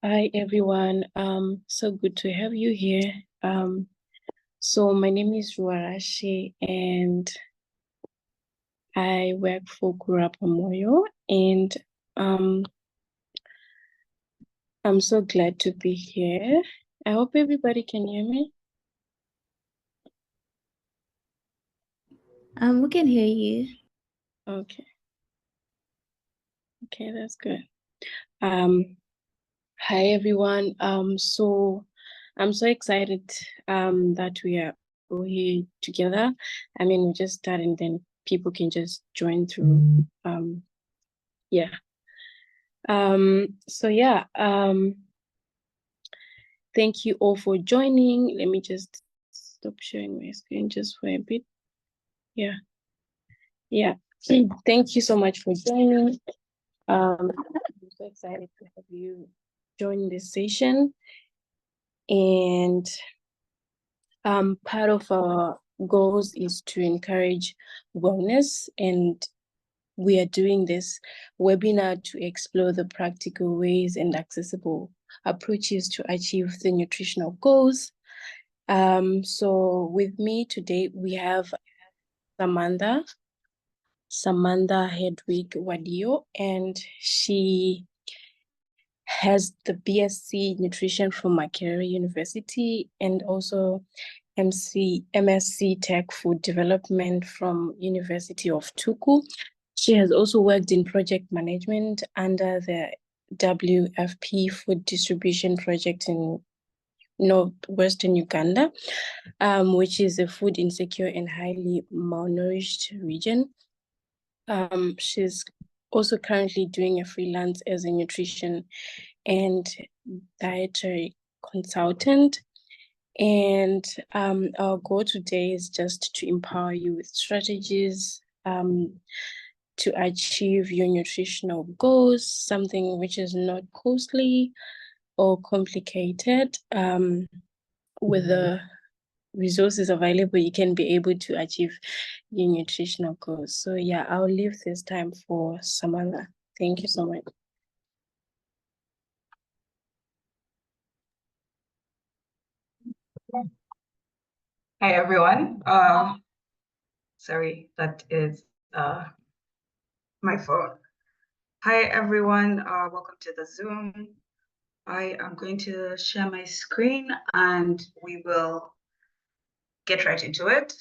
Hi everyone. So good to have you here. So my name is Ruarashi and I work for Kurapa Moyo, and I'm so glad to be here. I hope everybody can hear me. We can hear you. Okay. Okay, that's good. Hi everyone. So I'm so excited that we are all here together. I mean, we just started and then people can just join through. Yeah. So yeah, thank you all for joining. Let me just stop sharing my screen just for a bit. Yeah. Thank you so much for joining. I'm so excited to have you join this session. And part of our goals is to encourage wellness, and we are doing this webinar to explore the practical ways and accessible approaches to achieve the nutritional goals. So with me today, we have Samantha Hedwig Wadiyo, and she has the BSc Nutrition from Makerere University and also MSc Tech Food Development from University of Tuku. She has also worked in project management under the WFP Food Distribution Project in Northwestern Uganda, which is a food insecure and highly malnourished region. She's also currently doing a freelance as a nutrition and dietary consultant. And our goal today is just to empower you with strategies to achieve your nutritional goals, something which is not costly or complicated. With the resources available, you can be able to achieve your nutritional goals. So yeah, I'll leave this time for Samantha. Thank you so much. Hi everyone. Sorry, that is my phone. Hi everyone. Welcome to the Zoom. I am going to share my screen and we will get right into it.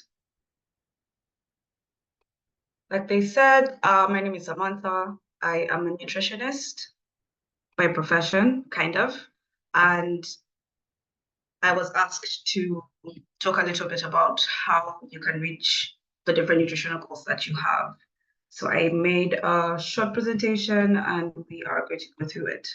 Like they said, my name is Samantha. I am a nutritionist by profession, kind of, and I was asked to talk a little bit about how you can reach the different nutritional goals that you have. So I made a short presentation and we are going to go through it.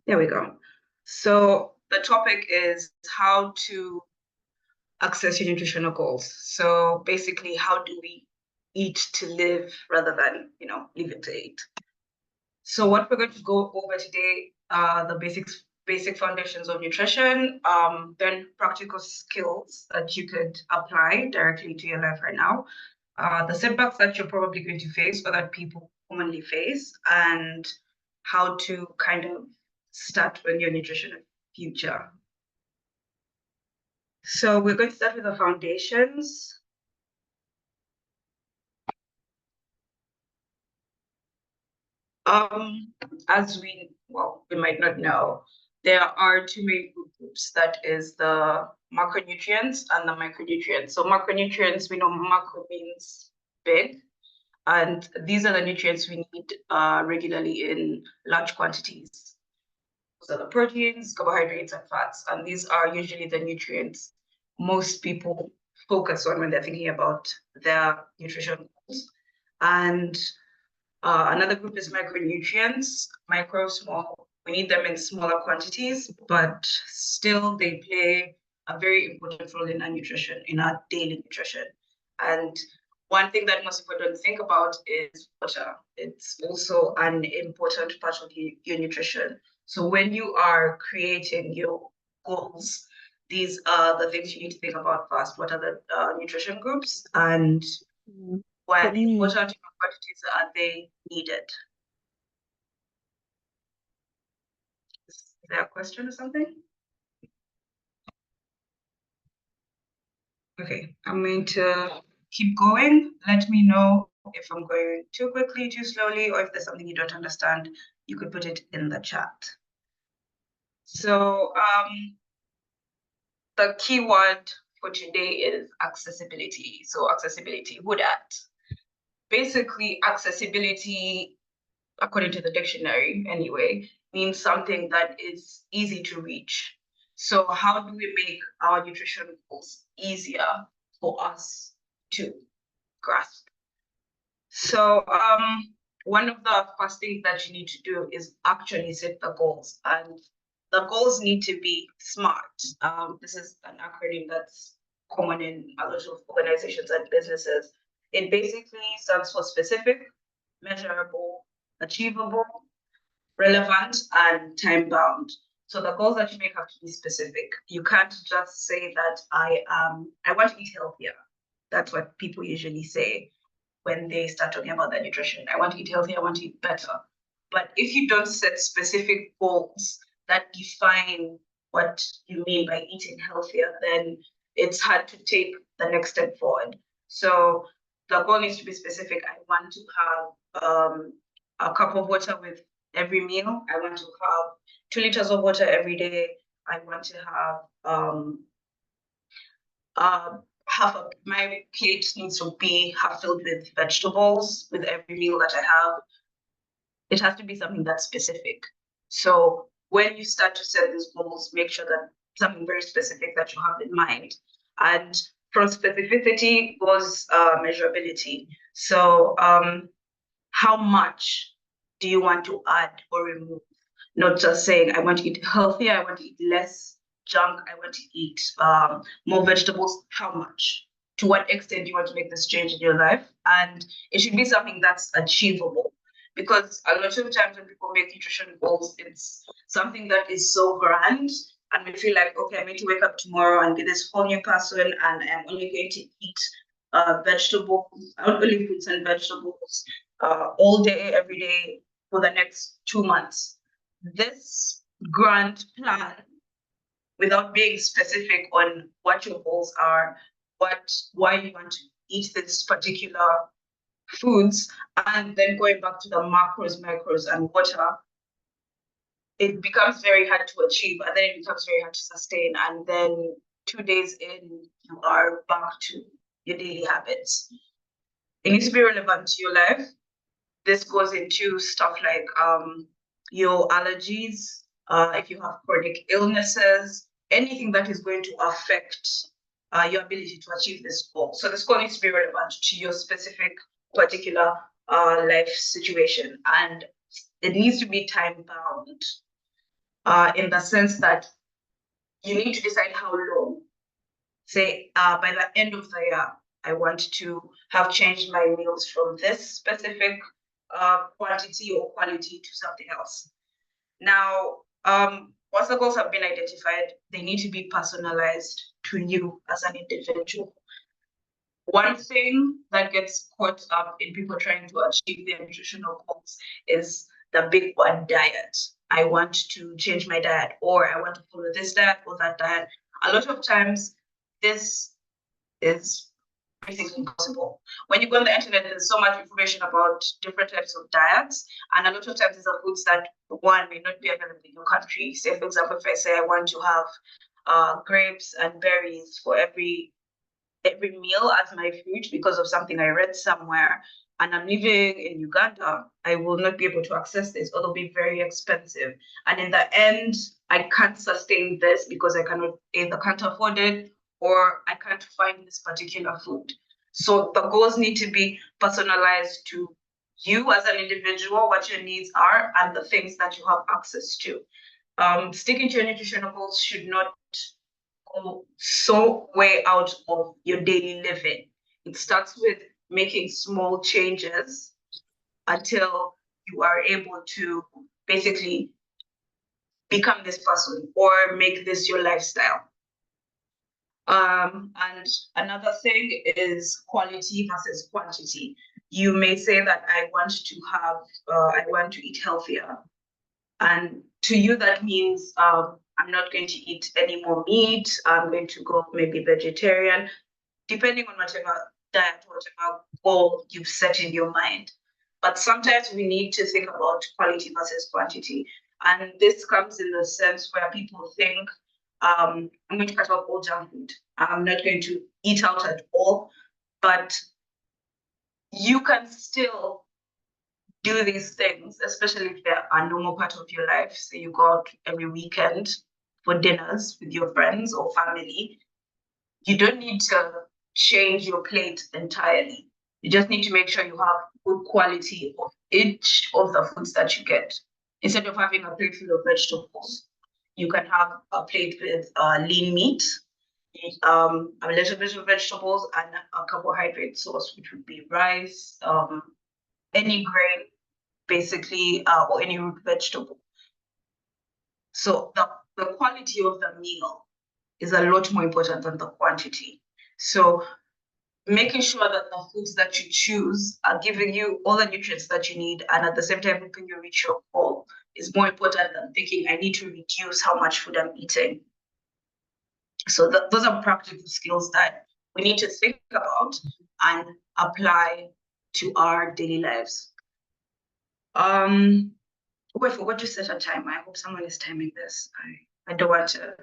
There we go. So the topic is how to access your nutritional goals. So basically, how do we eat to live rather than, live it to eat? So what we're going to go over today are the basic foundations of nutrition, then practical skills that you could apply directly to your life right now, the setbacks that you're probably going to face or that people commonly face, and how to kind of start on your nutritional future. So we're going to start with the foundations. As we might not know, there are two main food groups. That is the macronutrients and the micronutrients. So macronutrients, we know macro means big, and these are the nutrients we need regularly in large quantities. Those are the proteins, carbohydrates, and fats, and these are usually the nutrients most people focus on when they're thinking about their nutrition goals. And another group is micronutrients, micro, small. We need them in smaller quantities, but still they play a very important role in our nutrition, in our daily nutrition. And one thing that most people don't think about is water. It's also an important part of your nutrition. So when you are creating your goals, these are the things you need to think about first. What are the nutrition groups, and what important quantities are they needed? Is there a question or something? Okay, I'm going to keep going. Let me know if I'm going too quickly, too slowly, or if there's something you don't understand, you could put it in the chat. So the key word for today is accessibility. So accessibility, who dat? Basically, accessibility, according to the dictionary anyway, means something that is easy to reach. So how do we make our nutrition goals easier for us to grasp? So one of the first things that you need to do is actually set the goals, and the goals need to be SMART. This is an acronym that's common in a lot of organizations and businesses. It basically stands for specific, measurable, achievable, relevant, and time bound. So the goals that you make have to be specific. You can't just say that I want to eat healthier. That's what people usually say when they start talking about their nutrition. I want to eat healthy, I want to eat better. But if you don't set specific goals that define what you mean by eating healthier, then it's hard to take the next step forward. So the goal needs to be specific. I want to have a cup of water with every meal. I want to have 2 liters of water every day. I want to have my plate needs to be half filled with vegetables with every meal that I have. It has to be something that's specific. So when you start to set these goals, make sure that something very specific that you have in mind. And from specificity goes measurability. So how much do you want to add or remove? Not just saying, I want to eat healthier, I want to eat less junk, I want to eat more vegetables. How much? To what extent do you want to make this change in your life? And it should be something that's achievable. Because a lot of times when people make nutrition goals, it's something that is so grand, and we feel like, okay, I'm going to wake up tomorrow and be this whole new person, and I'm only going to eat vegetables, only fruits and vegetables all day, every day for the next 2 months. This grand plan, without being specific on what your goals are, why you want to eat this particular foods, and then going back to the macros, micros, and water, it becomes very hard to achieve, and then it becomes very hard to sustain. And then 2 days in, you are back to your daily habits. It needs to be relevant to your life. This goes into stuff like your allergies, if you have chronic illnesses, anything that is going to affect your ability to achieve this goal. So this goal needs to be relevant to your specific particular life situation, and it needs to be time bound in the sense that you need to decide how long. Say by the end of the year, I want to have changed my meals from this specific quantity or quality to something else. Now, once the goals have been identified, they need to be personalized to you as an individual. One thing that gets caught up in people trying to achieve their nutritional goals is the big one, diet. I want to change my diet, or I want to follow this diet or that diet. A lot of times, this is basically impossible. When you go on the internet, there's so much information about different types of diets, and a lot of times these are foods that, one, may not be available in your country. Say, for example, if I say I want to have grapes and berries for every meal as my food because of something I read somewhere, and I'm living in Uganda, I will not be able to access this, or they'll be very expensive. And in the end, I can't sustain this because I cannot either can't afford it, or I can't find this particular food. So the goals need to be personalized to you as an individual, what your needs are, and the things that you have access to. Sticking to your nutritional goals should not go so way out of your daily living. It starts with making small changes until you are able to basically become this person or make this your lifestyle. And another thing is quality versus quantity. You may say that I want to eat healthier. And to you, that means I'm not going to eat any more meat. I'm going to go maybe vegetarian, depending on whatever diet, whatever goal you've set in your mind. But sometimes we need to think about quality versus quantity. And this comes in the sense where people think, I'm going to cut off all junk food. I'm not going to eat out at all. But you can still do these things, especially if they're a normal part of your life. So you go out every weekend for dinners with your friends or family. You don't need to change your plate entirely. You just need to make sure you have good quality of each of the foods that you get. Instead of having a plate full of vegetables, you can have a plate with lean meat, a little bit of vegetables, and a carbohydrate source, which would be rice, any grain, basically, or any root vegetable. So the quality of the meal is a lot more important than the quantity. So making sure that the foods that you choose are giving you all the nutrients that you need, and at the same time helping you reach your goal is more important than thinking I need to reduce how much food I'm eating. So those are practical skills that we need to think about and apply to our daily lives. I forgot to set a time. I hope someone is timing this. I don't want to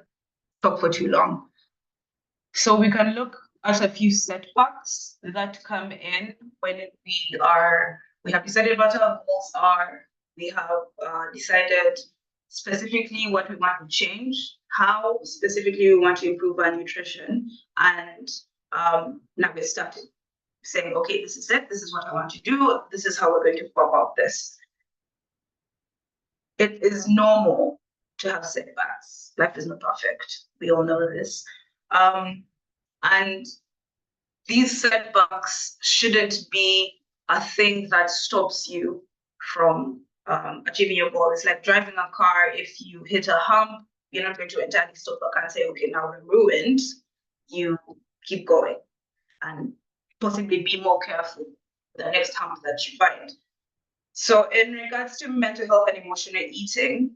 talk for too long. So we can look at a few setbacks that come in when we have decided what our goals are, we have decided specifically what we want to change, how specifically we want to improve our nutrition, and now we're starting saying, okay, this is it, this is what I want to do, this is how we're going to go about this. It is normal to have setbacks. Life is not perfect. We all know this. And these setbacks shouldn't be a thing that stops you from achieving your goal. It's like driving a car. If you hit a hump, you're not going to entirely stop the car and say, okay, now we're ruined. You keep going and possibly be more careful the next hump that you find. So in regards to mental health and emotional eating,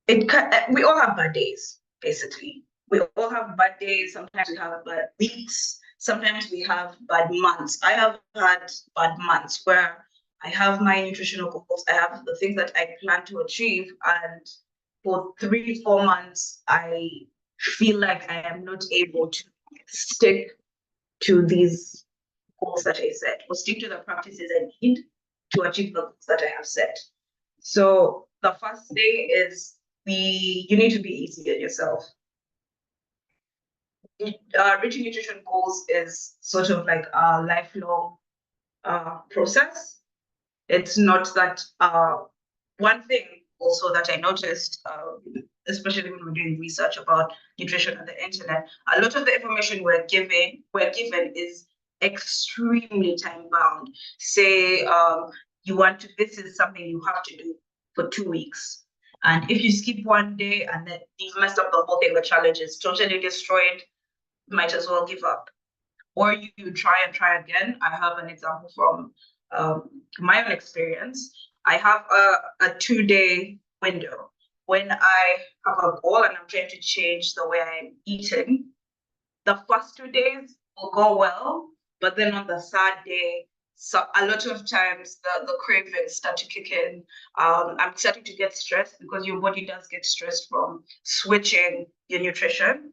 we all have bad days, basically. We all have bad days. Sometimes we have bad weeks. Sometimes we have bad months. I have had bad months where I have my nutritional goals. I have the things that I plan to achieve. And for 3-4 months, I feel like I am not able to stick to these goals that I set or stick to the practices I need to achieve the goals that I have set. So the first thing is you need to be easy on yourself. Reaching nutrition goals is sort of like a lifelong process. It's not that one thing also that I noticed, especially when we're doing research about nutrition on the internet, a lot of the information we're given is extremely time bound. Say this is something you have to do for 2 weeks. And if you skip one day and then you've messed up the whole thing, the challenge is totally destroyed, might as well give up. Or you try and try again. I have an example from my own experience. I have a 2-day window. When I have a goal and I'm trying to change the way I'm eating, the first 2 days will go well, but then on the third day, so a lot of times the cravings start to kick in. I'm starting to get stressed because your body does get stressed from switching your nutrition.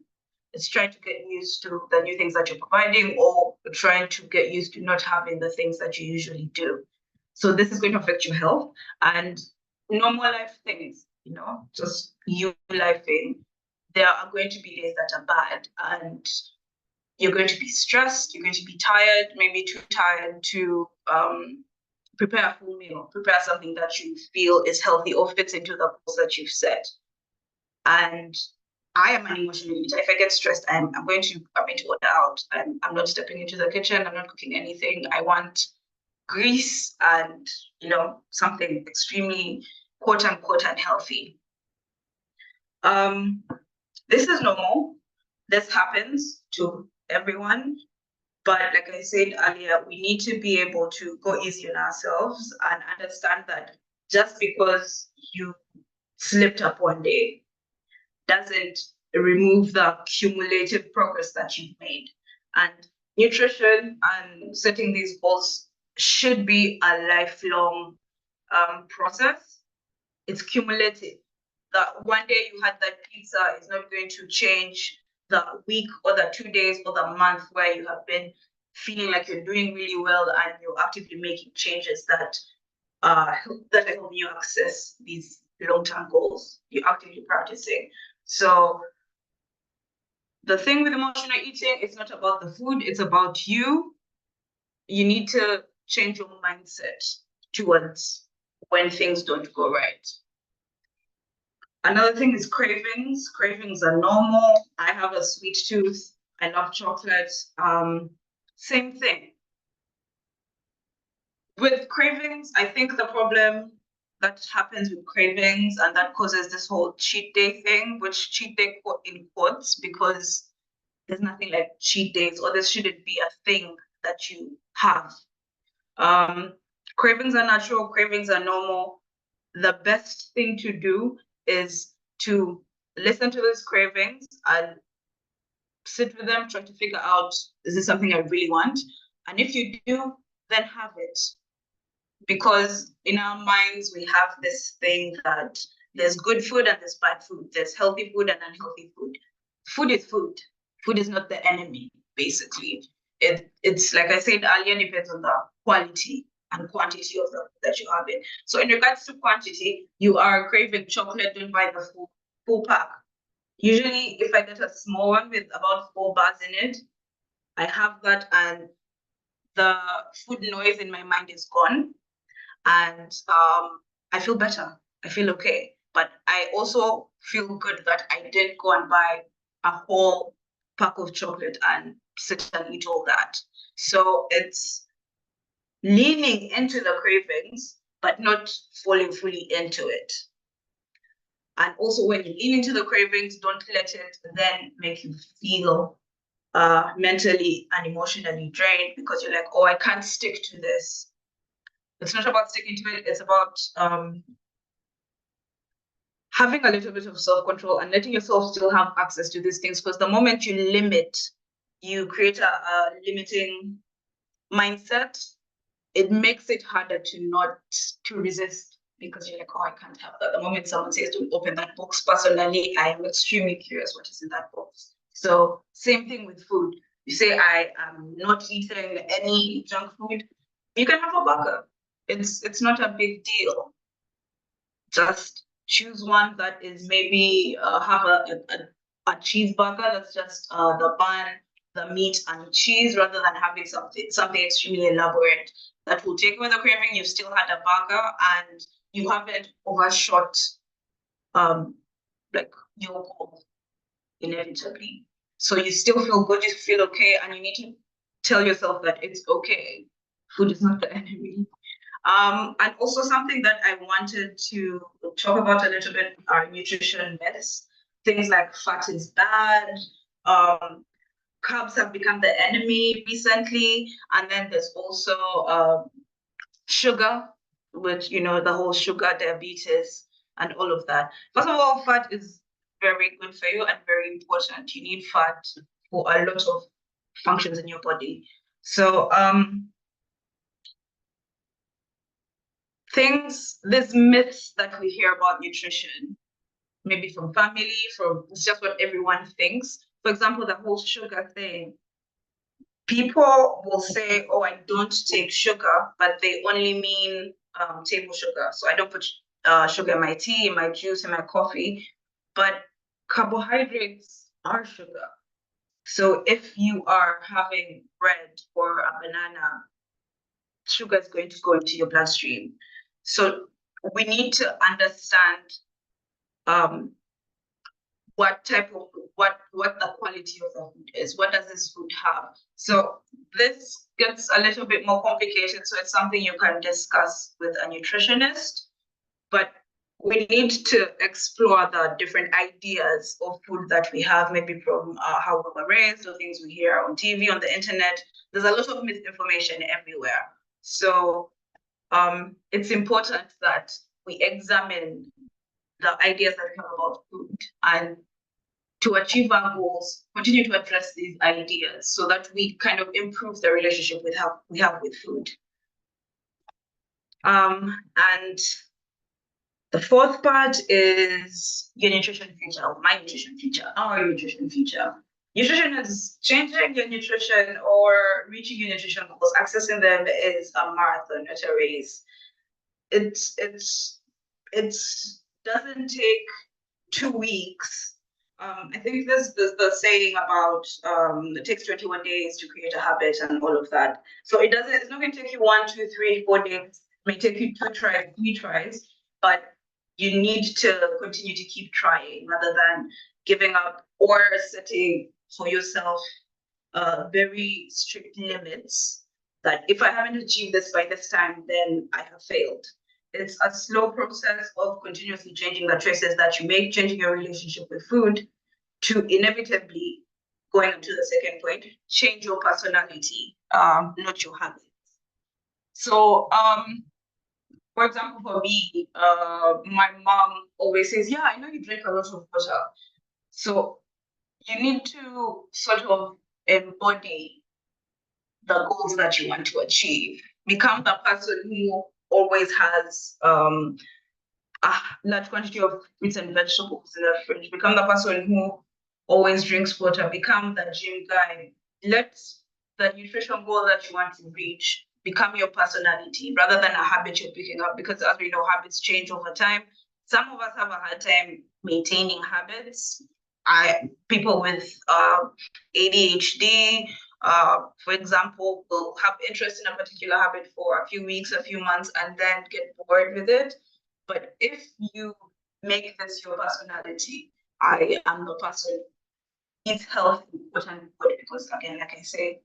It's trying to get used to the new things that you're providing, or trying to get used to not having the things that you usually do. So this is going to affect your health and normal life things, just you lifing. There are going to be days that are bad and you're going to be stressed, you're going to be tired, maybe too tired to prepare a full meal, prepare something that you feel is healthy or fits into the goals that you've set. And I am an emotional eater. If I get stressed, I'm going to order out. I'm not stepping into the kitchen. I'm not cooking anything. I want grease and something extremely quote unquote unhealthy. This is normal. This happens to everyone. But like I said earlier, we need to be able to go easy on ourselves and understand that just because you slipped up one day doesn't remove the cumulative progress that you've made. And nutrition and setting these goals should be a lifelong process. It's cumulative. That one day you had that pizza is not going to change the week or the 2 days or the month where you have been feeling like you're doing really well and you're actively making changes that help you access these long-term goals you're actively practicing. So the thing with emotional eating, it's not about the food, it's about you. You need to change your mindset towards when things don't go right. Another thing is cravings. Cravings are normal. I have a sweet tooth. I love chocolate. Same thing. With cravings, I think the problem that happens with cravings and that causes this whole cheat day thing, which cheat day in quotes, because there's nothing like cheat days, or this shouldn't be a thing that you have. Cravings are natural, cravings are normal. The best thing to do is to listen to those cravings and sit with them, try to figure out, is this something I really want? And if you do, then have it. Because in our minds, we have this thing that there's good food and there's bad food. There's healthy food and unhealthy food. Food is food. Food is not the enemy, basically. It's like I said earlier, depends on the quality and quantity of the food that you have it. So in regards to quantity, you are craving chocolate, don't buy the full pack. Usually, if I get a small one with about 4 bars in it, I have that and the food noise in my mind is gone. And I feel better. I feel okay. But I also feel good that I didn't go and buy a whole pack of chocolate and sit and eat all that. So it's leaning into the cravings, but not falling fully into it. And also when you lean into the cravings, don't let it then make you feel mentally and emotionally drained because you're like, oh, I can't stick to this. It's not about sticking to it. It's about having a little bit of self-control and letting yourself still have access to these things. Because the moment you limit, you create a limiting mindset. It makes it harder to resist because you're like, oh, I can't have that. The moment someone says to open that box, personally, I am extremely curious what is in that box. So same thing with food. You say, I am not eating any junk food. You can have a burger. It's not a big deal. Just choose one that is maybe have a cheeseburger that's just the bun, the meat and cheese rather than having something extremely elaborate that will take away the craving. You've still had a burger and you haven't overshot like your goal inevitably. So you still feel good, you feel okay, and you need to tell yourself that it's okay. Food is not the enemy. And also something that I wanted to talk about a little bit are nutrition myths. Things like fat is bad, carbs have become the enemy recently, and then there's also sugar, which, you know, the whole sugar diabetes and all of that. First of all, fat is very good for you and very important. You need fat for a lot of functions in your body. So these myths that we hear about nutrition, maybe from family, it's just what everyone thinks. For example, the whole sugar thing. People will say, oh, I don't take sugar, but they only mean table sugar. So I don't put sugar in my tea, in my juice, in my coffee. But carbohydrates are sugar. So if you are having bread or a banana, sugar is going to go into your bloodstream. So we need to understand what the quality of the food is. What does this food have? So this gets a little bit more complicated. So it's something you can discuss with a nutritionist. But we need to explore the different ideas of food that we have, maybe from how we were raised or things we hear on TV, on the internet. There's a lot of misinformation everywhere. So it's important that we examine the ideas that we have about food, and to achieve our goals, continue to address these ideas so that we kind of improve the relationship we have with food. And the fourth part is your nutrition future, my nutrition future, our nutrition future. Nutrition is changing your nutrition or reaching your nutrition goals. Accessing them is a marathon, it's a race. It doesn't take 2 weeks. I think there's the saying about it takes 21 days to create a habit and all of that. So it's not going to take you 1, 2, 3, 4 days. It may take you 2 tries, 3 tries, but you need to continue to keep trying rather than giving up or setting for yourself very strict limits that if I haven't achieved this by this time, then I have failed. It's a slow process of continuously changing the choices that you make, changing your relationship with food, to inevitably, going to the second point, change your personality, not your habits. So, for example, for me, my mom always says, yeah, I know you drink a lot of water. So you need to sort of embody the goals that you want to achieve. Become the person who always has a large quantity of fruits and vegetables in the fridge. Become the person who always drinks water. Become the gym guy. Let the nutrition goal that you want to reach become your personality rather than a habit you're picking up, because as we know, habits change over time. Some of us have a hard time maintaining habits. People with ADHD, for example, will have interest in a particular habit for a few weeks, a few months, and then get bored with it. But if you make this your personality, I am the person eat healthy, quote unquote, because again, like I say,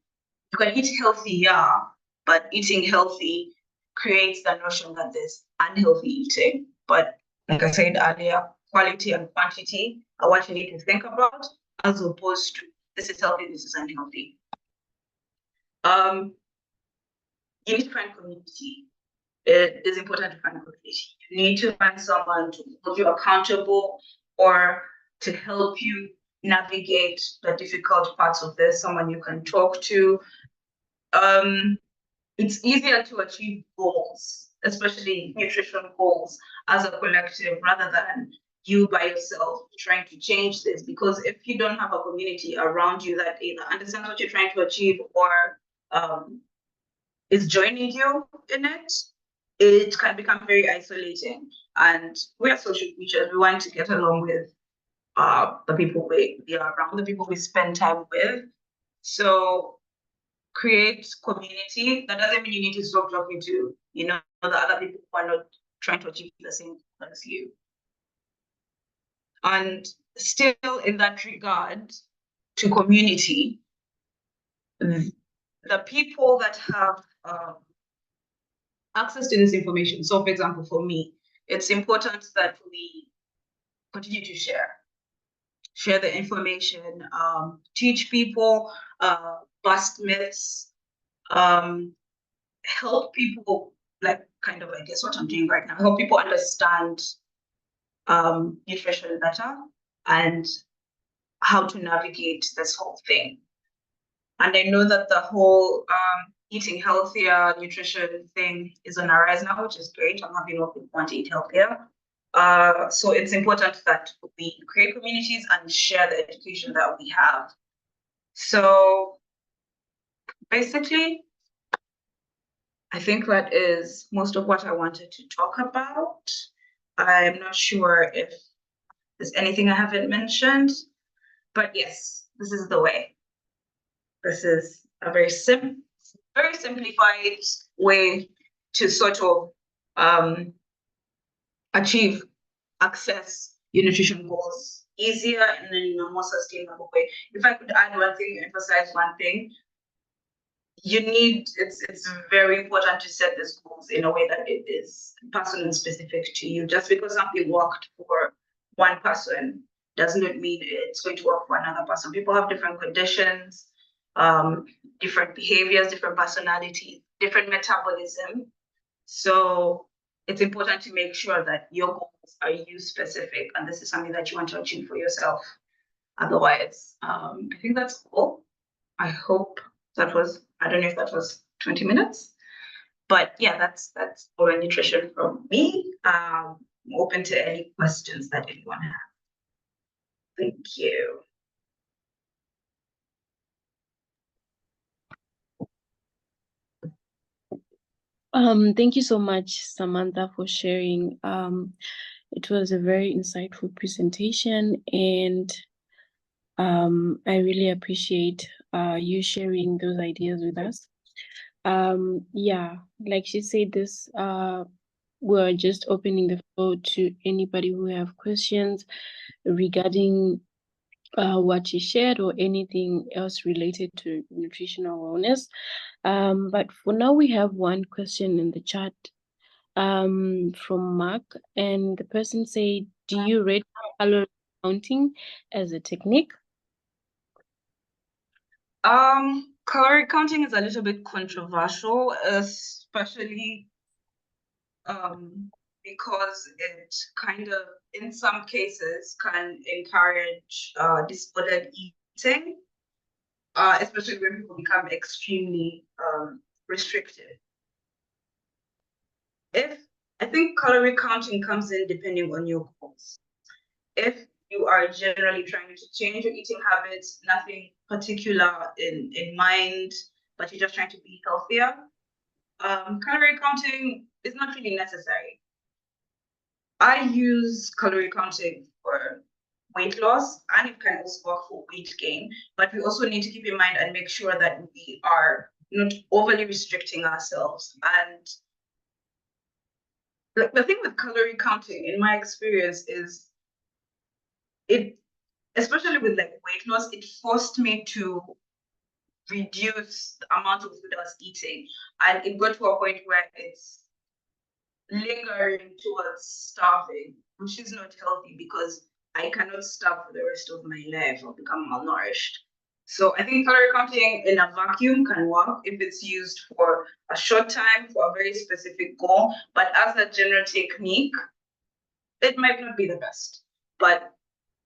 you can eat healthy, yeah, but eating healthy creates the notion that there's unhealthy eating. But like I said earlier, quality and quantity are what you need to think about, as opposed to this is healthy, this is unhealthy. You need to find community. It is important to find community. You need to find someone to hold you accountable or to help you navigate the difficult parts of this, someone you can talk to. It's easier to achieve goals, especially nutrition goals, as a collective rather than you by yourself trying to change this. Because if you don't have a community around you that either understands what you're trying to achieve or is joining you in it, it can become very isolating. And we are social creatures. We want to get along with the people we are around, the people we spend time with. So create community. That doesn't mean you need to stop talking to, the other people who are not trying to achieve the same as you. And still in that regard to community, the people that have access to this information. So for example, for me, it's important that we continue to share the information, teach people, bust myths, help people, like kind of, I guess what I'm doing right now, help people understand nutrition better and how to navigate this whole thing. And I know that the whole eating healthier nutrition thing is on a rise now, which is great. I'm happy more people want to eat healthier. So it's important that we create communities and share the education that we have. So basically, I think that is most of what I wanted to talk about. I'm not sure if there's anything I haven't mentioned, but yes, this is the way. This is a very simplified way to sort of achieve, access your nutrition goals easier and in a more sustainable way. If I could add one thing, emphasize one thing, it's very important to set these goals in a way that it is personal and specific to you. Just because something worked for one person does not mean it's going to work for another person. People have different conditions, different behaviors, different personalities, different metabolism. So it's important to make sure that your goals are you specific, and this is something that you want to achieve for yourself. Otherwise, I think that's all. I hope that was, I don't know if that was 20 minutes, but yeah, that's oral nutrition from me. I'm open to any questions that anyone has. Thank you. Thank you so much, Samantha, for sharing. It was a very insightful presentation, and I really appreciate you sharing those ideas with us. Yeah, like she said, this we're just opening the floor to anybody who have questions regarding what you shared or anything else related to nutritional wellness. But for now, we have one question in the chat from Mark, and the person said, "Do you rate calorie counting as a technique?" Calorie counting is a little bit controversial, especially because it kind of, in some cases, can encourage disordered eating, especially when people become extremely restricted. I think calorie counting comes in depending on your goals. If you are generally trying to change your eating habits, nothing particular in mind, but you're just trying to be healthier, calorie counting is not really necessary. I use calorie counting for weight loss, and it can also work for weight gain. But we also need to keep in mind and make sure that we are not overly restricting ourselves. And the thing with calorie counting, in my experience, is it, especially with like weight loss, it forced me to reduce the amount of food I was eating. And it got to a point where it's lingering towards starving, which is not healthy because I cannot starve for the rest of my life or become malnourished. So I think calorie counting in a vacuum can work if it's used for a short time for a very specific goal. But as a general technique, it might not be the best. But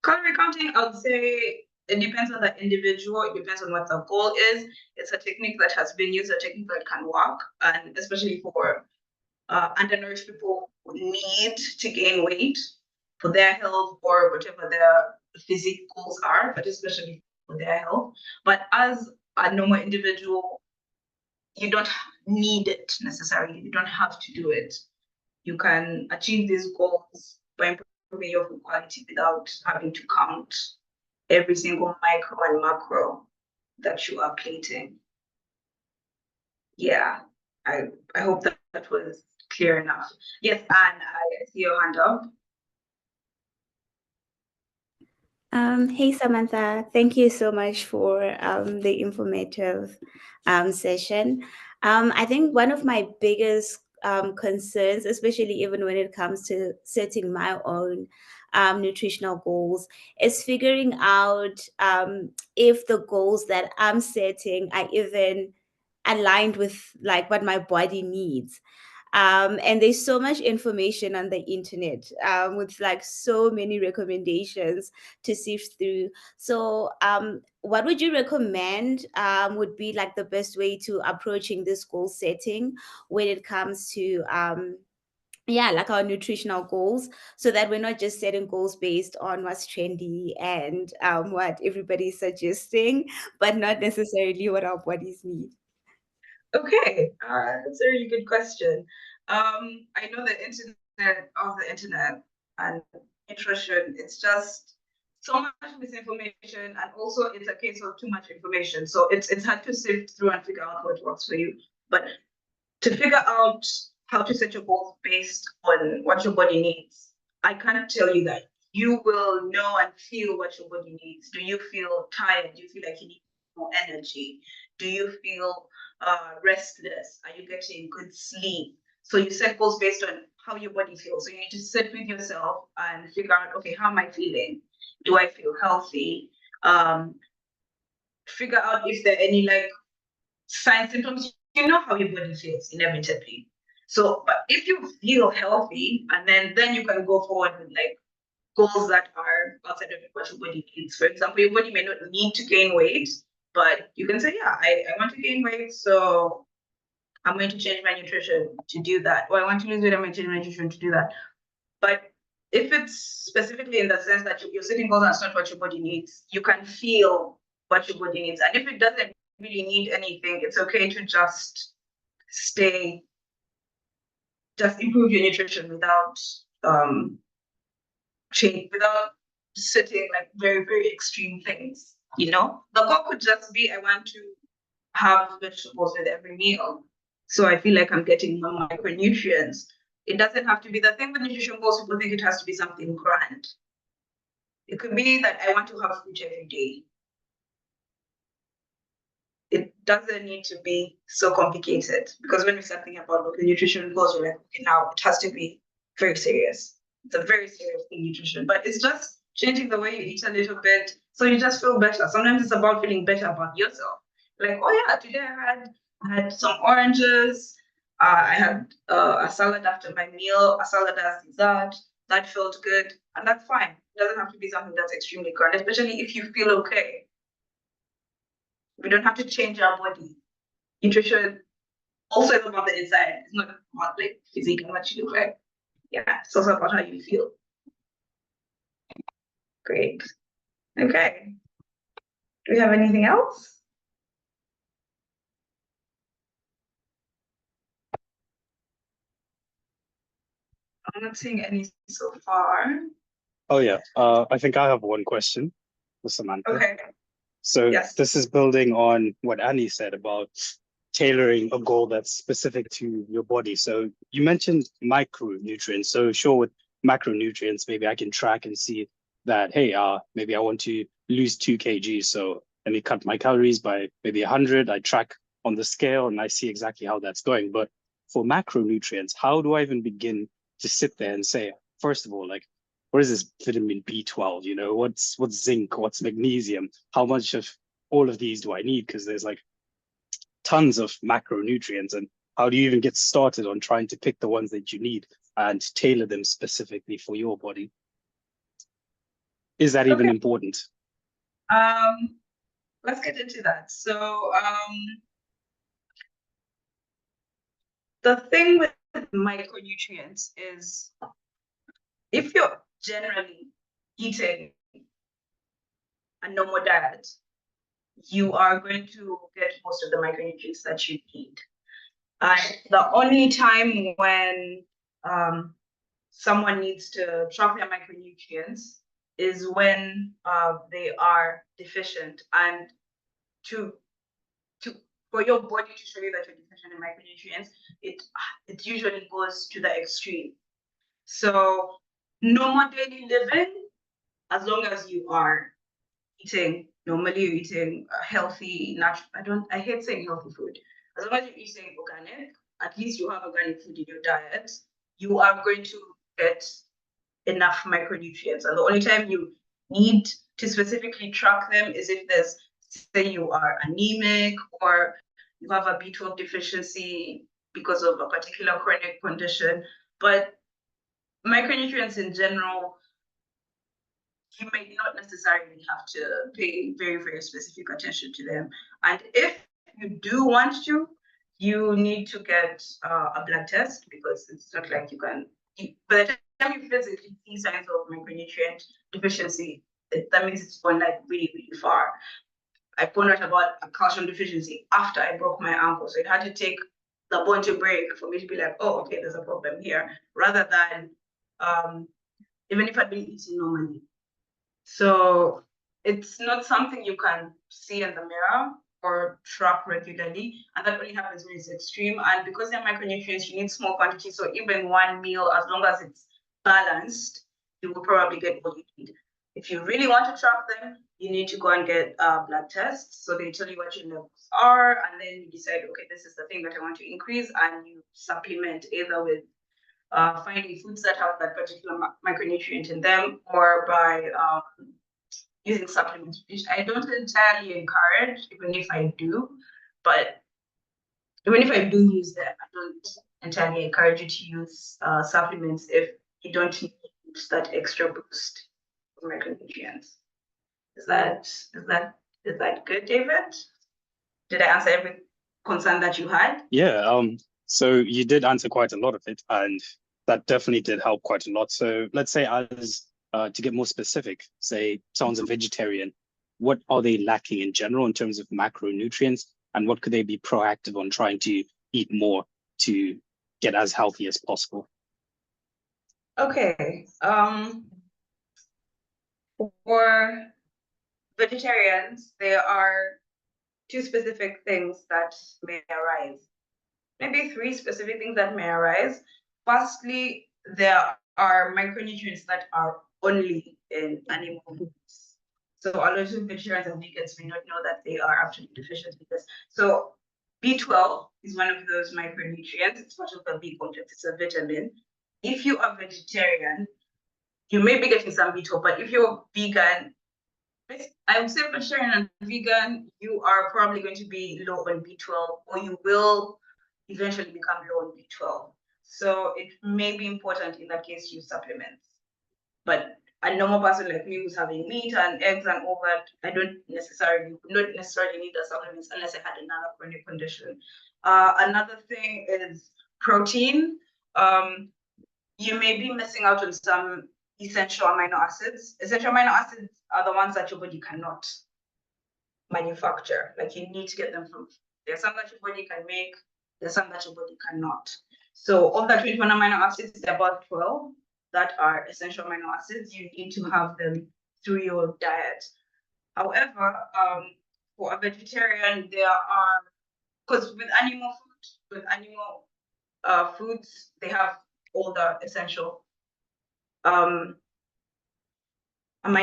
calorie counting, I would say it depends on the individual. It depends on what the goal is. It's a technique that has been used, a technique that can work, and especially for undernourished people who need to gain weight for their health or whatever their physique goals are, but especially for their health. But as a normal individual, you don't need it necessarily. You don't have to do it. You can achieve these goals by improving your food quality without having to count every single micro and macro that you are plating. Yeah, I hope that was clear enough. Yes, Anne, I see your hand up. Hey Samantha, thank you so much for the informative session. I think one of my biggest concerns, especially even when it comes to setting my own nutritional goals, is figuring out if the goals that I'm setting are even aligned with like what my body needs. And there's so much information on the internet with like so many recommendations to sift through. So what would you recommend would be like the best way to approaching this goal setting when it comes to yeah, like our nutritional goals, so that we're not just setting goals based on what's trendy and what everybody's suggesting, but not necessarily what our bodies need? Okay, that's a really good question. I know the internet and nutrition, it's just so much misinformation, and also it's a case of too much information. So it's hard to sift through and figure out what works for you. But to figure out how to set your goals based on what your body needs, I can't tell you that. You will know and feel what your body needs. Do you feel tired? Do you feel like you need more energy? Do you feel restless? Are you getting good sleep? So you set goals based on how your body feels. So you need to sit with yourself and figure out, okay, how am I feeling? Do I feel healthy? Figure out if there are any like signs, symptoms. You know how your body feels inevitably. So, but if you feel healthy, and then you can go forward with like goals that are outside of what your body needs. For example, your body may not need to gain weight, but you can say, yeah, I want to gain weight, so I'm going to change my nutrition to do that. Or I want to lose weight, I'm going to change my nutrition to do that. But if it's specifically in the sense that you're setting goals and it's not what your body needs, you can feel what your body needs. And if it doesn't really need anything, it's okay to just improve your nutrition without change, without setting like very, very extreme things. The goal could just be, I want to have vegetables with every meal. So I feel like I'm getting my micronutrients. It doesn't have to be the thing with nutrition goals. People think it has to be something grand. It could be that I want to have fruit every day. It doesn't need to be so complicated, because when we start thinking about what the nutrition goals, we're like, okay, now it has to be very serious. It's a very serious thing, nutrition, but it's just changing the way you eat a little bit so you just feel better. Sometimes it's about feeling better about yourself. Like, oh yeah, today I had some oranges. I had a salad after my meal, a salad as dessert. That felt good, and that's fine. It doesn't have to be something that's extremely grand, especially if you feel okay. We don't have to change our body. Nutrition also is about the inside. It's not about like physique and what you look like. Yeah, it's also about how you feel. Great. Okay. Do we have anything else? I'm not seeing any so far. Oh yeah, I think I have one question for Samantha. Okay. So Yes. this is building on what Annie said about tailoring a goal that's specific to your body. So you mentioned micronutrients. So sure, with macronutrients, maybe I can track and see that, hey, maybe I want to lose 2 kg. So let me cut my calories by maybe 100. I track on the scale and I see exactly how that's going. But for macronutrients, how do I even begin to sit there and say, first of all, like, what is this vitamin B12? What's zinc? What's magnesium? How much of all of these do I need? Because there's like tons of macronutrients. And how do you even get started on trying to pick the ones that you need and tailor them specifically for your body? Is that even important? Let's get into that. So the thing with micronutrients is, if you're generally eating a normal diet, you are going to get most of the micronutrients that you need. The only time when someone needs to track their micronutrients is when they are deficient, and for your body to show you that you're deficient in micronutrients, it usually goes to the extreme. So normal daily living, as long as you are eating normally, you're eating healthy, natural. I hate saying healthy food. As long as you're eating organic, at least you have organic food in your diet, you are going to get enough micronutrients. And the only time you need to specifically track them is if there's, say, you are anemic or you have a B12 deficiency because of a particular chronic condition. But micronutrients in general, you may not necessarily have to pay very, very specific attention to them. And if you do want to, you need to get a blood test, because it's not like you can, by the time you physically see signs of micronutrient deficiency, that means it's gone like really, really far. I found out about a calcium deficiency after I broke my ankle. So it had to take the bone to break for me to be like, oh, okay, there's a problem here, rather than even if I'd been eating normally. So it's not something you can see in the mirror or track regularly, and that only happens when it's extreme. And because they're micronutrients, you need small quantities. So even one meal, as long as it's balanced, you will probably get what you need. If you really want to track them, you need to go and get blood tests. So they tell you what your levels are, and then you decide, okay, this is the thing that I want to increase, and you supplement either with finding foods that have that particular micronutrient in them, or by using supplements, which I don't entirely encourage, even if I do. But even if I do use them, I don't entirely encourage you to use supplements if you don't need that extra boost of micronutrients. Is that good, David? Did I answer every concern that you had? Yeah, so you did answer quite a lot of it, and that definitely did help quite a lot. So let's say as to get more specific, say someone's a vegetarian, what are they lacking in general in terms of macronutrients, and what could they be proactive on trying to eat more to get as healthy as possible? Okay. For vegetarians, there are two specific things that may arise. Maybe three specific things that may arise. Firstly, there are micronutrients that are only in animal foods. So a lot of vegetarians and vegans may not know that they are actually deficient in this. So B12 is one of those micronutrients. It's part of the B complex. It's a vitamin. If you are vegetarian, you may be getting some B12, but if you're vegan, I would say vegetarian and vegan, you are probably going to be low on B12, or you will eventually become low on B12. So it may be important in that case to use supplements. But a normal person like me who's having meat and eggs and all that, I don't necessarily need the supplements unless I had another chronic condition. Another thing is protein. You may be missing out on some essential amino acids. Essential amino acids are the ones that your body cannot manufacture. Like, you need to get them from, there's some that your body can make, there's some that your body cannot. So of the 21 amino acids, there are about 12 that are essential amino acids. You need to have them through your diet. However, for a vegetarian, there are, because with animal foods, they have all the essential amino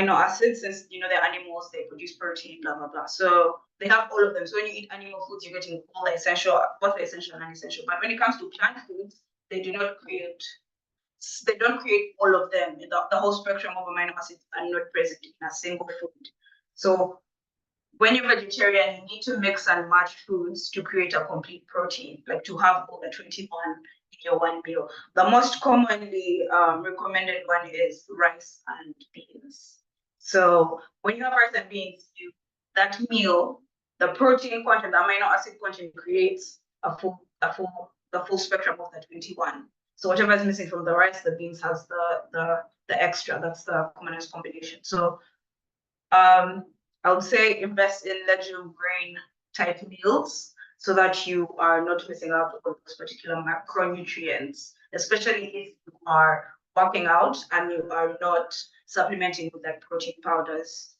acids, since they're animals, they produce protein, blah blah blah. So they have all of them. So when you eat animal foods, you're getting all the essential, both the essential and non-essential. But when it comes to plant foods, they don't create all of them. The whole spectrum of amino acids are not present in a single food. So when you're vegetarian, you need to mix and match foods to create a complete protein, like to have all the 21 in your one meal. The most commonly recommended one is rice and beans. So when you have rice and beans, that meal, the protein content, the amino acid content creates the full spectrum of the 21. So whatever is missing from the rice, the beans has the extra. That's the commonest combination. So I would say invest in legume grain type meals so that you are not missing out on those particular macronutrients, especially if you are working out and you are not supplementing with like protein powders.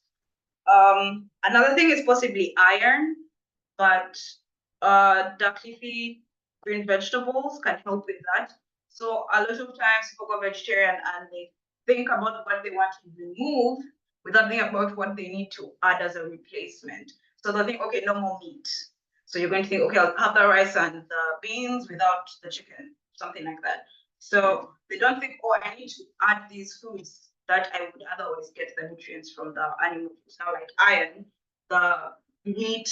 Another thing is possibly iron, but dark leafy green vegetables can help with that. So a lot of times people go vegetarian and they think about what they want to remove without thinking about what they need to add as a replacement. So they'll think, okay, no more meat. So you're going to think, okay, I'll have the rice and the beans without the chicken, something like that. So they don't think, oh, I need to add these foods that I would otherwise get the nutrients from the animal foods. Now, like iron, the meat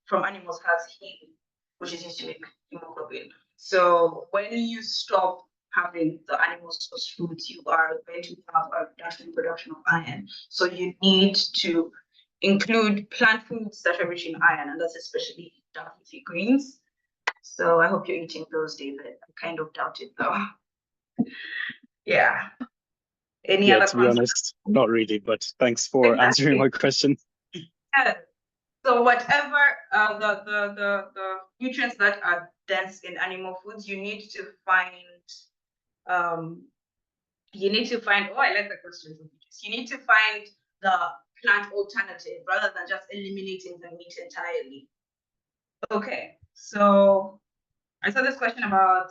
from animals has heme, which is used to make hemoglobin. So when you stop having the animal source foods, you are going to have a reduction in production of iron. So you need to include plant foods that are rich in iron, and that's especially dark leafy greens. So I hope you're eating those, David. I kind of doubt it though. Yeah. Any other to be honest, not really, but thanks for answering my question. Yeah. So whatever the nutrients that are dense in animal foods, you need to find oh, I like the question. You need to find the plant alternative rather than just eliminating the meat entirely. Okay, so I saw this question about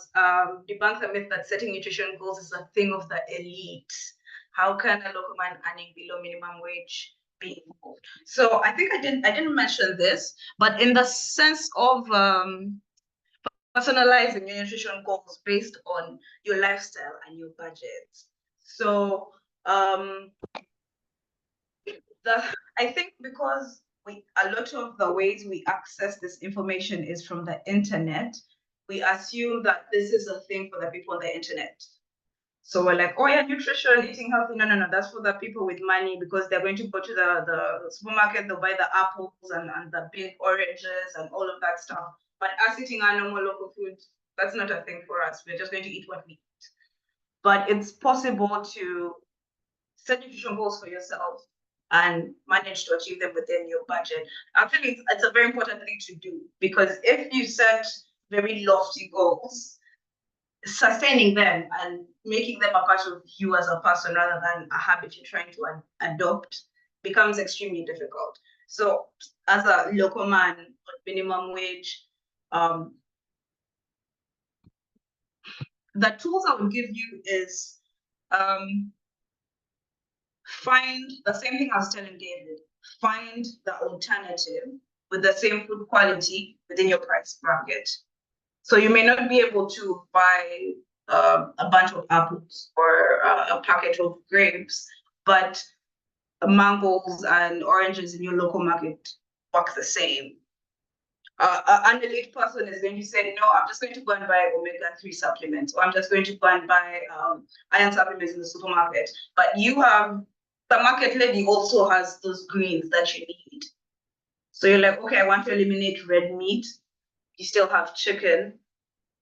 debunk the myth that setting nutrition goals is a thing of the elite. How can a local man earning below minimum wage be involved. So I think I didn't mention this, but in the sense of personalizing your nutrition goals based on your lifestyle and your budget. So I think because a lot of the ways we access this information is from the internet, we assume that this is a thing for the people on the internet. So we're like, oh yeah, nutrition, eating healthy. No, that's for the people with money, because they're going to go to the supermarket, they'll buy the apples and the big oranges and all of that stuff. But us eating our normal local food, that's not a thing for us. We're just going to eat what we eat. But it's possible to set nutrition goals for yourself and manage to achieve them within your budget. Actually, it's a very important thing to do, because if you set very lofty goals, sustaining them and making them a part of you as a person rather than a habit you're trying to adopt becomes extremely difficult. So as a local man on minimum wage, the tools I would give you is find the same thing I was telling David, find the alternative with the same food quality within your price bracket. So you may not be able to buy a bunch of apples or a packet of grapes, but mangoes and oranges in your local market work the same. An elite person is going to say, no, I'm just going to go and buy omega-3 supplements, or I'm just going to go and buy iron supplements in the supermarket. But you have, the market lady also has those greens that you need. So you're like, okay, I want to eliminate red meat. You still have chicken,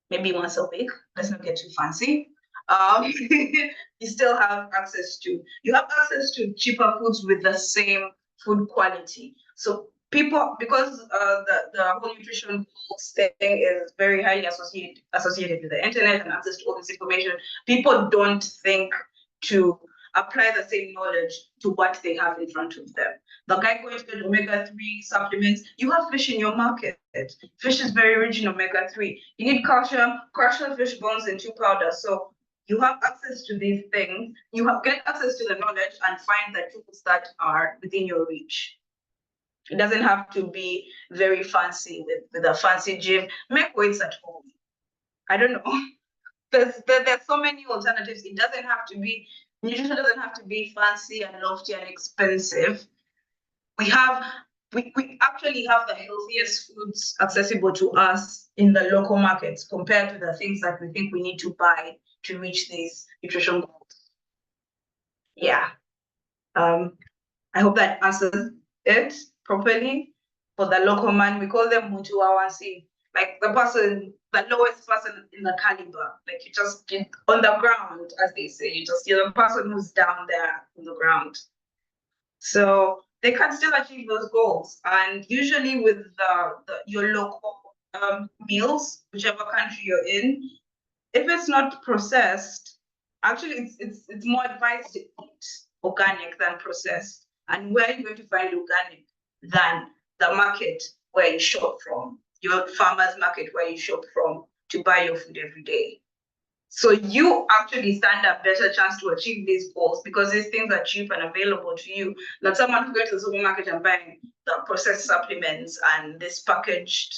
maybe once a week. Let's not get too fancy. You still have access to cheaper foods with the same food quality. So people, because the whole nutrition thing is very highly associated with the internet and access to all this information, people don't think to apply the same knowledge to what they have in front of them. The guy going to get omega-3 supplements, you have fish in your market. Fish is very rich in omega-3. You need calcium, crush the fish bones into powder. So you have access to these things. Get access to the knowledge and find the tools that are within your reach. It doesn't have to be very fancy with a fancy gym. Make weights at home. I don't know. There's so many alternatives. It doesn't have to be, nutrition doesn't have to be fancy and lofty and expensive. We actually have the healthiest foods accessible to us in the local markets compared to the things that we think we need to buy to reach these nutrition goals. Yeah. I hope that answers it properly. For the local man, we call them Mutu Awansi. Like the lowest person in the caliber. Like you just get on the ground, as they say. You're the person who's down there on the ground. So they can still achieve those goals. And usually with your local meals, whichever country you're in, if it's not processed, actually it's more advised to eat organic than processed. And where are you going to find organic than the market where you shop from, your farmer's market where you shop from to buy your food every day? So you actually stand a better chance to achieve these goals because these things are cheap and available to you. Not someone who goes to the supermarket and buying the processed supplements and this packaged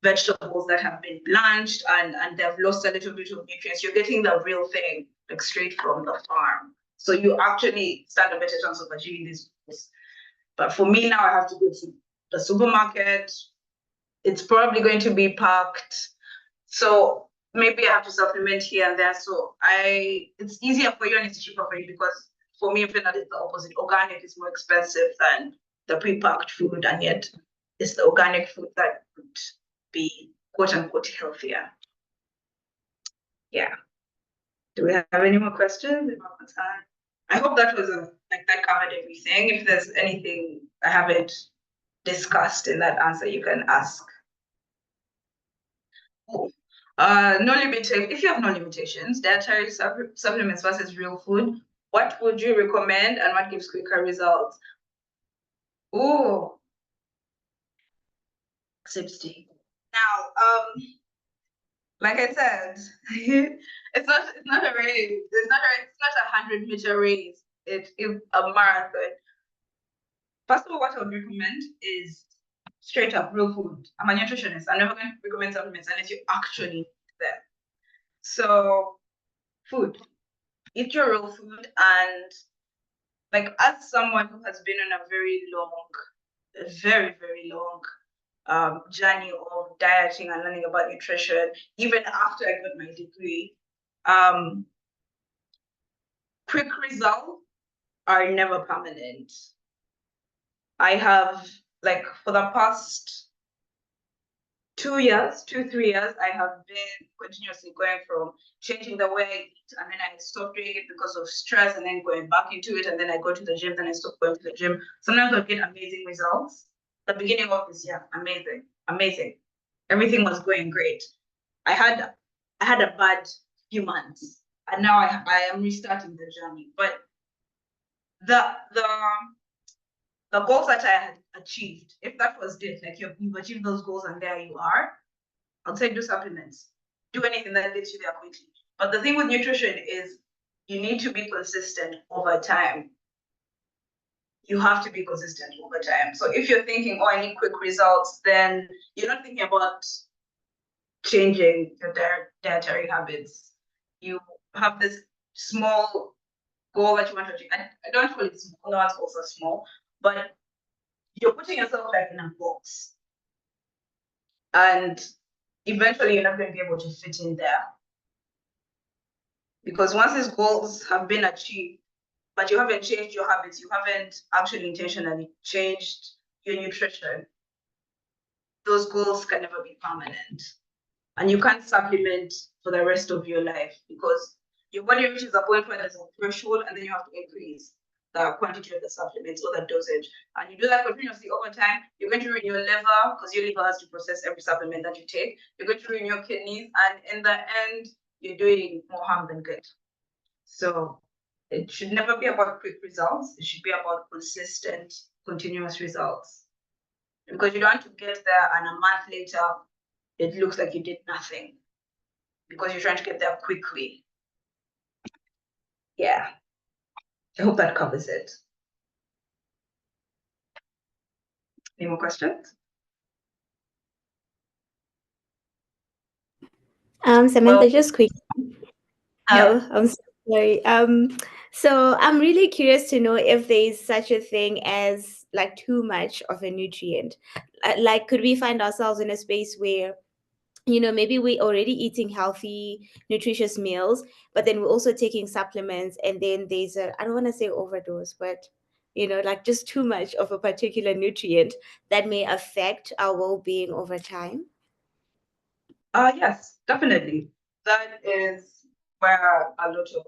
vegetables that have been blanched and they've lost a little bit of nutrients. You're getting the real thing, like straight from the farm. So you actually stand a better chance of achieving these goals. But for me now, I have to go to the supermarket. It's probably going to be packed. So maybe I have to supplement here and there. So it's easier for you and it's cheaper for you, because for me, I feel that it's the opposite. Organic is more expensive than the pre-packed food, and yet it's the organic food that would be quote unquote healthier. Yeah. Do we have any more questions? I hope that was that covered everything. If there's anything I haven't discussed in that answer, you can ask. No limitation. If you have no limitations, dietary supplements versus real food, what would you recommend and what gives quicker results? Oh, 60. Now, like I said, it's not a 100-meter race. It's a marathon. First of all, what I would recommend is straight up real food. I'm a nutritionist. I'm never going to recommend supplements unless you actually need them. So food. Eat your real food, and like as someone who has been on a very long journey of dieting and learning about nutrition, even after I got my degree, quick results are never permanent. I have, like, for the past 3 years, I have been continuously going from changing the way I eat, and then I stopped doing it because of stress, and then going back into it, and then I go to the gym, then I stop going to the gym. Sometimes I get amazing results. The beginning of this year, amazing. Everything was going great. I had a bad few months, and now I am restarting the journey. But the goals that I had achieved, if that was it, like you've achieved those goals and there you are, I'll say do supplements. Do anything that gets you there quickly. But the thing with nutrition is you need to be consistent over time. You have to be consistent over time. So if you're thinking, oh, I need quick results, then you're not thinking about changing your dietary habits. You have this small goal that you want to achieve. I don't call it small, no one's also small, but you're putting yourself like in a box. And eventually you're not going to be able to fit in there. Because once these goals have been achieved, but you haven't changed your habits, you haven't actually intentionally changed your nutrition, those goals can never be permanent. And you can't supplement for the rest of your life because your body reaches a point where there's a threshold and then you have to increase the quantity of the supplements or the dosage. And you do that continuously over time, you're going to ruin your liver because your liver has to process every supplement that you take. You're going to ruin your kidneys, and in the end, you're doing more harm than good. So it should never be about quick results. It should be about consistent, continuous results. Because you don't want to get there and a month later, it looks like you did nothing because you're trying to get there quickly. Yeah. I hope that covers it. Any more questions? Samantha, Well, just quick. yeah. I'm so sorry. So I'm really curious to know if there's such a thing as like too much of a nutrient. Like, could we find ourselves in a space where, maybe we're already eating healthy, nutritious meals, but then we're also taking supplements, and then there's I don't want to say overdose, but like just too much of a particular nutrient that may affect our well-being over time? Yes, definitely. That is where a lot of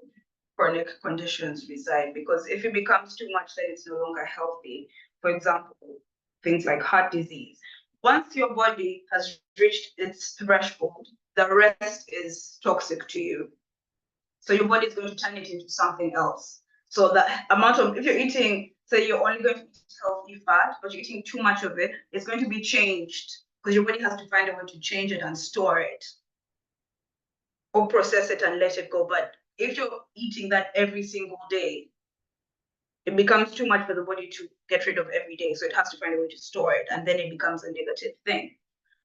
chronic conditions reside, because if it becomes too much, then it's no longer healthy. For example, things like heart disease. Once your body has reached its threshold, the rest is toxic to you. So your body is going to turn it into something else. So the amount of, if you're eating, say you're only going to eat healthy fat, but you're eating too much of it, it's going to be changed because your body has to find a way to change it and store it or process it and let it go. But if you're eating that every single day, it becomes too much for the body to get rid of every day. So it has to find a way to store it, and then it becomes a negative thing.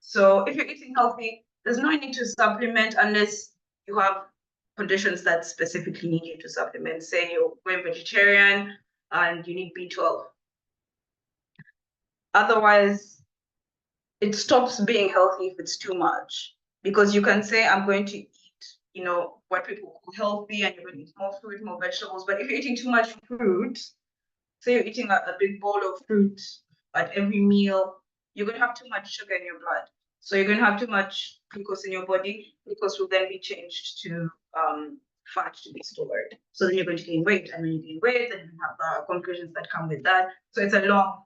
So if you're eating healthy, there's no need to supplement unless you have conditions that specifically need you to supplement. Say you're going vegetarian and you need B12. Otherwise, it stops being healthy if it's too much, because you can say, I'm going to eat, what people call healthy, and you're going to eat more fruit, more vegetables. But if you're eating too much fruit, say you're eating a big bowl of fruit at every meal, you're going to have too much sugar in your blood. So you're going to have too much glucose in your body. Glucose will then be changed to fat to be stored. So then you're going to gain weight. And when you gain weight, then you have the complications that come with that. So it's a long,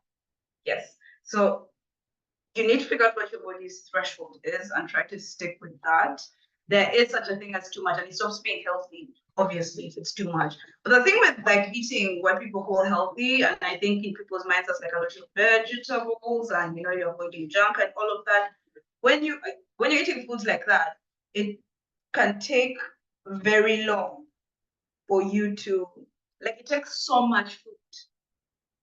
yes. So you need to figure out what your body's threshold is and try to stick with that. There is such a thing as too much, and it stops being healthy, obviously, if it's too much. But the thing with like eating what people call healthy, and I think in people's minds that's like a lot of vegetables and you're avoiding junk and all of that. When you're eating foods like that, it can take very long for you to, like, it takes so much food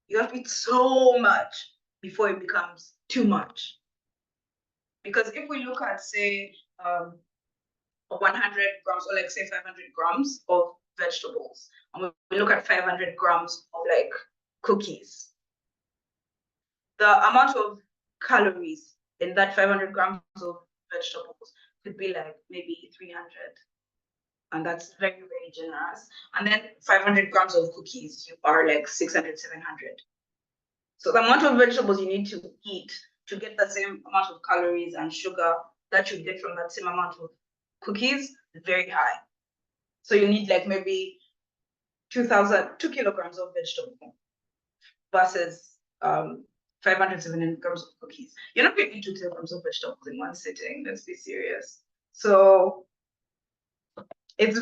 You have to eat so much before it becomes too much. Because if we look at, say, 100 grams, or like say 500 grams of vegetables, and we look at 500 grams of like cookies, the amount of calories in that 500 grams of vegetables could be like maybe 300. And that's very, very generous. And then 500 grams of cookies, you are like 600, 700. So the amount of vegetables you need to eat to get the same amount of calories and sugar that you get from that same amount of cookies is very high. So you need like maybe 2 kilograms of vegetable versus 500, 700 grams of cookies. You're not going to eat 2 kilograms of vegetables in one sitting. Let's be serious. So it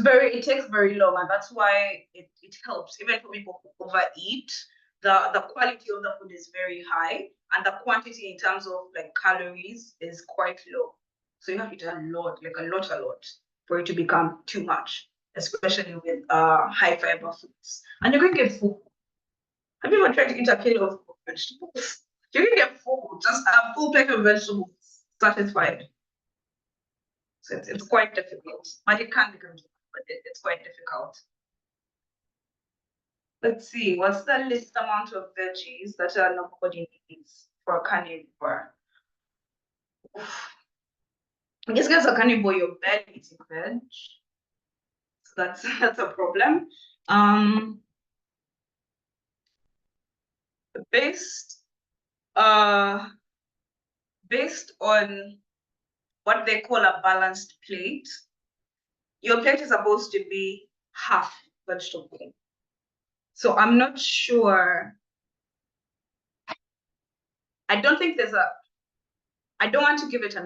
takes very long, and that's why it helps even for people who overeat. The quality of the food is very high, and the quantity in terms of like calories is quite low. So you have to eat a lot, like a lot, for it to become too much, especially with high fiber foods. And you're going to get full. Have you ever tried to eat a kilo of vegetables? You're going to get full, just a full plate of vegetables, satisfied. So it's quite difficult. But it can become difficult, but it's quite difficult. Let's see, what's the least amount of veggies that nobody needs for a carnivore? I guess as a carnivore, you're barely eating veg. So that's a problem. Based on what they call a balanced plate, your plate is supposed to be half vegetable. So I'm not sure. I don't want to give it a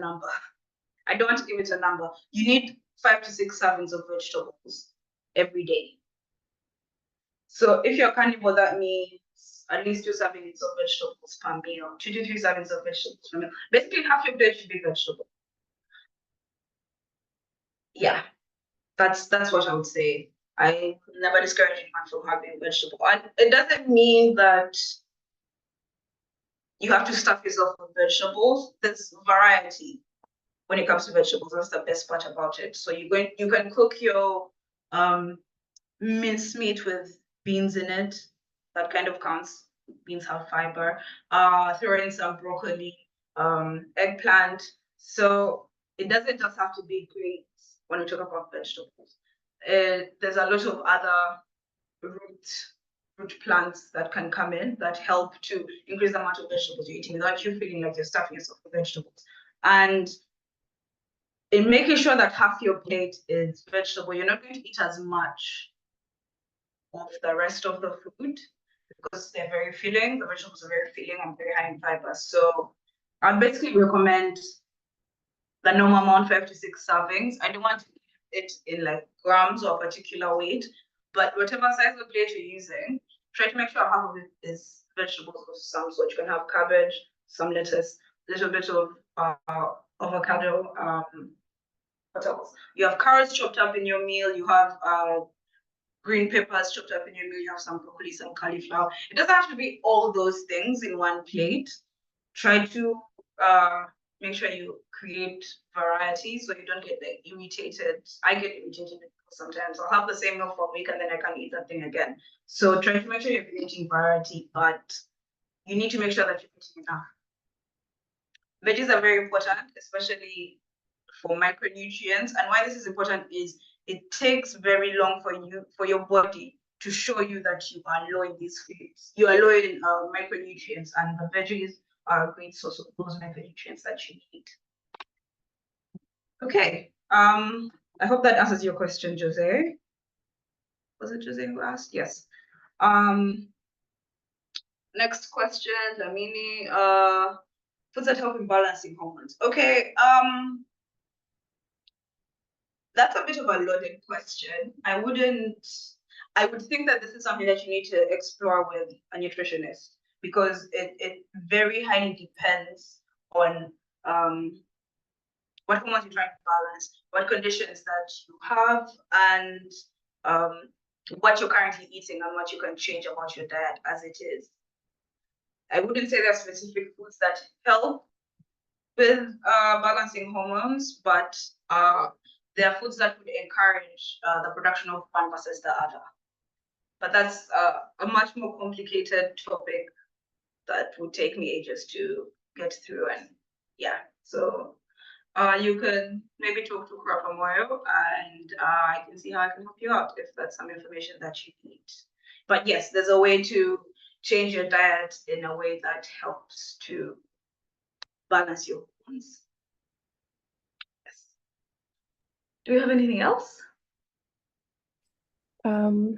number. You need 5 to 6 servings of vegetables every day. So if you're carnivore, that means at least 2 servings of vegetables per meal, 2 to 3 servings of vegetables per meal. Basically, half your plate should be vegetable. Yeah, that's what I would say. I never discourage anyone from having vegetable. And it doesn't mean that you have to stuff yourself with vegetables. There's variety when it comes to vegetables. That's the best part about it. So you can cook your minced meat with beans in it. That kind of counts. Beans have fiber. Throw in some broccoli, eggplant. So it doesn't just have to be greens when we talk about vegetables. There's a lot of other root plants that can come in that help to increase the amount of vegetables you're eating without you feeling like you're stuffing yourself with vegetables. And in making sure that half your plate is vegetable, you're not going to eat as much of the rest of the food because they're very filling. The vegetables are very filling and very high in fiber. So I basically recommend the normal amount, 5 to 6 servings. I don't want to eat it in like grams or a particular weight, but whatever size of plate you're using, try to make sure half of it is vegetables of some sort. You can have cabbage, some lettuce, a little bit of avocado. What else? You have carrots chopped up in your meal. You have green peppers chopped up in your meal. You have some broccoli, some cauliflower. It doesn't have to be all those things in one plate. Try to make sure you create variety so you don't get like irritated. I get irritated sometimes. I'll have the same meal for a week and then I can't eat that thing again. So try to make sure you're creating variety, but you need to make sure that you're eating enough. Veggies are very important, especially for micronutrients. And why this is important is it takes very long for your body to show you that you are low in these foods. You are low in micronutrients, and the veggies are a great source of those micronutrients that you need. Okay. I hope that answers your question, Jose. Was it Jose who asked? Yes. Next question, Lamini. Foods that help in balancing hormones. Okay. That's a bit of a loaded question. I would think that this is something that you need to explore with a nutritionist because it very highly depends on what hormones you're trying to balance, what conditions that you have, and what you're currently eating and what you can change about your diet as it is. I wouldn't say there are specific foods that help with balancing hormones, but there are foods that would encourage the production of one versus the other. But that's a much more complicated topic that would take me ages to get through. And yeah, so you can maybe talk to Moyo, and I can see how I can help you out if that's some information that you need. But yes, there's a way to change your diet in a way that helps to balance your hormones. Yes. Do you have anything else? I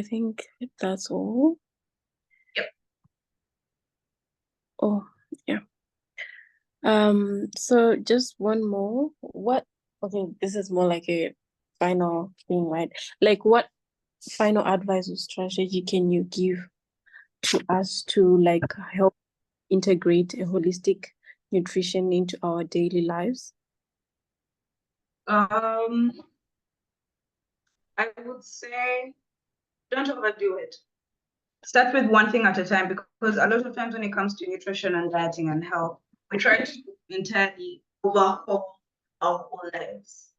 think that's all. Yep. Oh, yeah. So just one more. Okay, this is more like a final thing, right? Like, what final advice or strategy can you give to us to like help integrate a holistic nutrition into our daily lives? I would say don't overdo it. Start with one thing at a time, because a lot of times when it comes to nutrition and dieting and health, we try to entirely overhaul our whole lives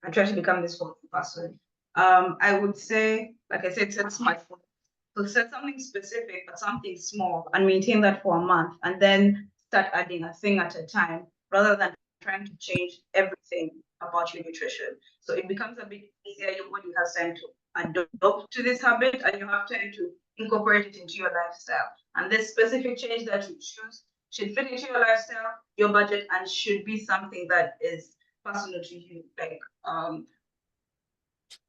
and try to become this whole person. I would say, like I said, set smart goals. So set something specific, but something small, and maintain that for a month, and then start adding a thing at a time, rather than trying to change everything about your nutrition. So it becomes a bit easier. Your body has time to adopt to this habit, and you have time to incorporate it into your lifestyle. And this specific change that you choose should fit into your lifestyle, your budget, and should be something that is personal to you. Like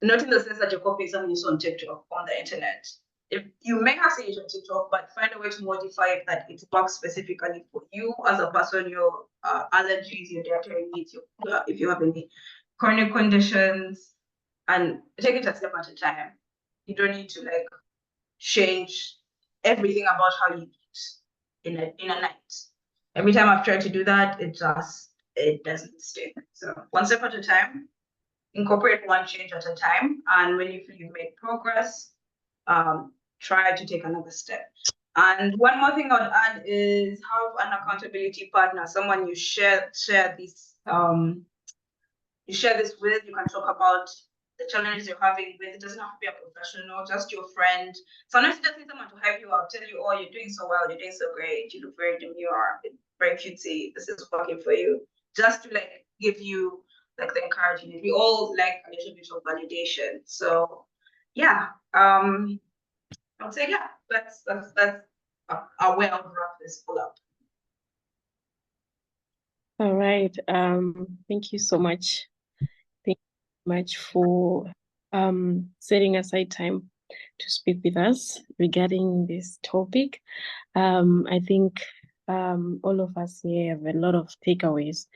not in the sense that you're copying something you saw on TikTok on the internet. If you may have seen it on TikTok, but find a way to modify it that it works specifically for you as a person, your allergies, your dietary needs, if you have any chronic conditions, and take it a step at a time. You don't need to like change everything about how you eat in a night. Every time I've tried to do that, it doesn't stick. So one step at a time, incorporate one change at a time, and when you feel you've made progress, try to take another step. And one more thing I would add is have an accountability partner, someone you share this with. You can talk about the challenges you're having with. It doesn't have to be a professional, just your friend. Sometimes you just need someone to hype you up, tell you, oh, you're doing so well, you're doing so great, you look very demure, very cutesy, this is working for you. Just to like give you like the encouragement. We all like a little bit of validation. So yeah, I would say yeah, that's a way I would wrap this all up. All right. Thank you so much. Thank you so much for setting aside time to speak with us regarding this topic. I think all of us here have a lot of takeaways.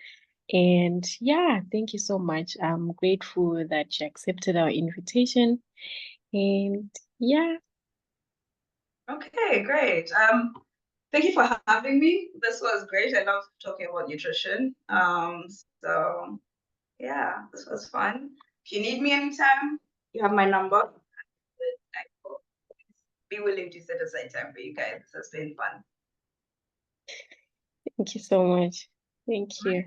And yeah, thank you so much. I'm grateful that you accepted our invitation. And yeah. Okay, great. Thank you for having me. This was great. I love talking about nutrition. So yeah, this was fun. If you need me anytime, you have my number. Be willing to set aside time for you guys. This has been fun. Thank you so much. Thank you.